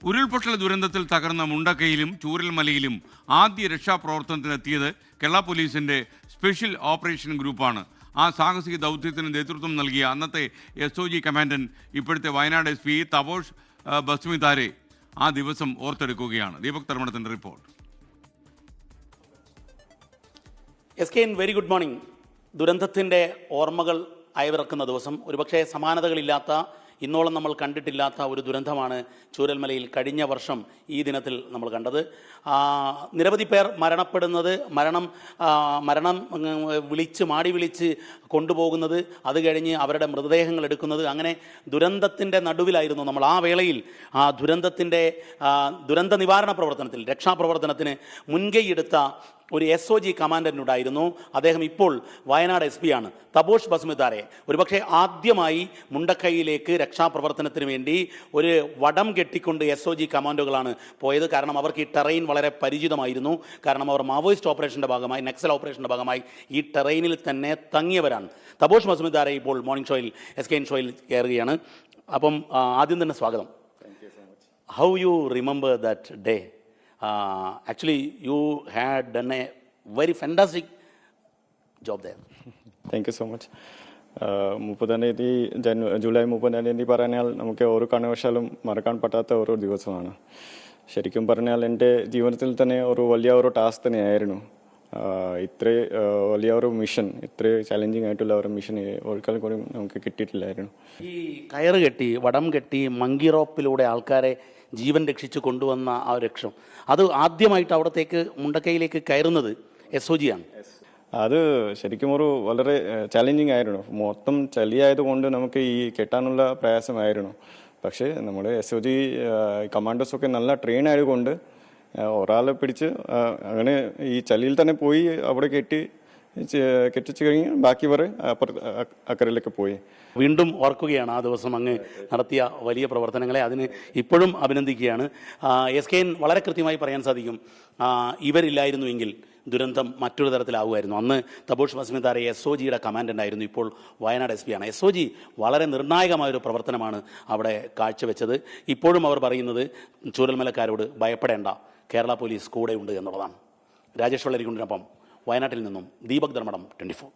ഉരുൾപൊട്ടൽ ദുരന്തത്തിൽ തകർന്ന മുണ്ടക്കയിലും ചൂരൽമലയിലും ആദ്യ രക്ഷാപ്രവർത്തനത്തിനെത്തിയത് കേരള പോലീസിന്റെ സ്പെഷ്യൽ ഓപ്പറേഷൻ ഗ്രൂപ്പാണ്. ആ സാഹസിക ദൗത്യത്തിന് നേതൃത്വം നൽകിയ അന്നത്തെ SOG കമാൻഡന്റ് ഇപ്പോഴത്തെ വയനാട് SP തപോഷ് ബസ്മിതാരെ ആ ദിവസം ഓർത്തെടുക്കുകയാണ്. ദീപക് തർമ്മടത്തിന്റെ report. SKN very good morning. ദുരന്തത്തിൻ്റെ ഓർമ്മകൾ അയവിറക്കുന്ന ദിവസം, ഒരുപക്ഷെ സമാനതകളില്ലാത്ത, ഇന്നോളം നമ്മൾ കണ്ടിട്ടില്ലാത്ത ഒരു ദുരന്തമാണ് ചൂരൽമലയിൽ കഴിഞ്ഞ വർഷം ഈ ദിനത്തിൽ നമ്മൾ കണ്ടത്. നിരവധി പേർ മരണപ്പെടുന്നത്, മരണം മാടി വിളിച്ച് കൊണ്ടുപോകുന്നത്, അത് കഴിഞ്ഞ് അവരുടെ മൃതദേഹങ്ങൾ എടുക്കുന്നത്, അങ്ങനെ ദുരന്തത്തിൻ്റെ നടുവിലായിരുന്നു നമ്മൾ. ആ വേളയിൽ ആ ദുരന്ത നിവാരണ പ്രവർത്തനത്തിൽ, രക്ഷാപ്രവർത്തനത്തിന് മുൻകൈയെടുത്ത ഒരു SOG കമാൻഡൻ്റുണ്ടായിരുന്നു. അദ്ദേഹം ഇപ്പോൾ വയനാട് SP ആണ്, തപോഷ് ബസ്മിതാരെ. ഒരുപക്ഷെ ആദ്യമായി മുണ്ടക്കൈയിലേക്ക് രക്ഷാപ്രവർത്തനത്തിന് വേണ്ടി ഒരു വടം കെട്ടിക്കൊണ്ട് SOG കമാൻഡോകളാണ് പോയത്. കാരണം അവർക്ക് ഈ ടെറൈൻ വളരെ പരിചിതമായിരുന്നു. കാരണം അവർ മാവോയിസ്റ്റ് ഓപ്പറേഷൻ്റെ ഭാഗമായി, നക്സൽ ഓപ്പറേഷൻ്റെ ഭാഗമായി ഈ ടെറൈനിൽ തന്നെ തങ്ങിയവരാണ്. തപോഷ് ബസ്മിതാരെ ഇപ്പോൾ മോർണിംഗ് ഷോയിൽ, SKN ഷോയിൽ കയറുകയാണ്. അപ്പം ആദ്യം തന്നെ സ്വാഗതം. How you remember that day? Actually, you had done a very fantastic job there. Thank you so much. 30-ാം തീയതി ജൂലൈ 30-ാം തീയതി പറഞ്ഞാൽ നമുക്ക് ഒരു കാരണവശാലും മറക്കാൻ പറ്റാത്ത ഒരു ദിവസമാണ്. ശരിക്കും പറഞ്ഞാൽ എൻ്റെ ജീവിതത്തിൽ തന്നെ വലിയ ഒരു ടാസ്ക് തന്നെയായിരുന്നു. ഇത്ര വലിയ ഒരു മിഷൻ, ഇത്ര ചാലഞ്ചിങ് ആയിട്ടുള്ള ഒരു മിഷൻ ഒരിക്കലും കൂടി നമുക്ക് കിട്ടിയിട്ടില്ലായിരുന്നു. ഈ കയറ് കെട്ടി, വടം കെട്ടി, മങ്കി റോപ്പിലൂടെ ആൾക്കാരെ ജീവൻ രക്ഷിച്ച് കൊണ്ടുവന്ന ആ രക്ഷ, അത് ആദ്യമായിട്ട് അവിടത്തേക്ക് മുണ്ടക്കൈയിലേക്ക് കയറുന്നത് SOG ആണ്. അത് ശരിക്കും വളരെ ചാലഞ്ചിങ് ആയിരുന്നു. മൊത്തം ചളിയായതുകൊണ്ട് നമുക്ക് ഈ കെട്ടാനുള്ള പ്രയാസമായിരുന്നു. പക്ഷേ നമ്മുടെ SOG കമാൻഡോസൊക്കെ നല്ല ട്രെയിൻ ആയതുകൊണ്ട് ഒരാളെ പിടിച്ച് അങ്ങനെ ഈ ചളിയിൽ തന്നെ പോയി അവിടെ കെട്ടിച്ച് കഴിഞ്ഞ് ബാക്കി വരെ അക്കരയിലേക്ക് പോയി. വീണ്ടും ഓർക്കുകയാണ് ആ ദിവസം അങ്ങ് നടത്തിയ വലിയ പ്രവർത്തനങ്ങളെ. അതിന് ഇപ്പോഴും അഭിനന്ദിക്കുകയാണ്. SKN വളരെ കൃത്യമായി പറയാൻ സാധിക്കും, ഇവരില്ലായിരുന്നുവെങ്കിൽ ദുരന്തം മറ്റൊരു തരത്തിലാവുമായിരുന്നു. അന്ന് തപോഷ് ബസ്മിതാരെ SOGയുടെ കമാൻഡൻ്റ് ആയിരുന്നു, ഇപ്പോൾ വയനാട് SP ആണ്. SOG വളരെ നിർണായകമായൊരു പ്രവർത്തനമാണ് അവിടെ കാഴ്ചവെച്ചത്. ഇപ്പോഴും അവർ പറയുന്നത് ചൂരൽമലക്കാരോട് ഭയപ്പെടേണ്ട, കേരള പോലീസ് കൂടെയുണ്ട് എന്നുള്ളതാണ്. രാജേഷ് വെള്ളരിക്കുണ്ടിനൊപ്പം വയനാട്ടിൽ നിന്നും ദീപക് ധർമ്മടം, 24.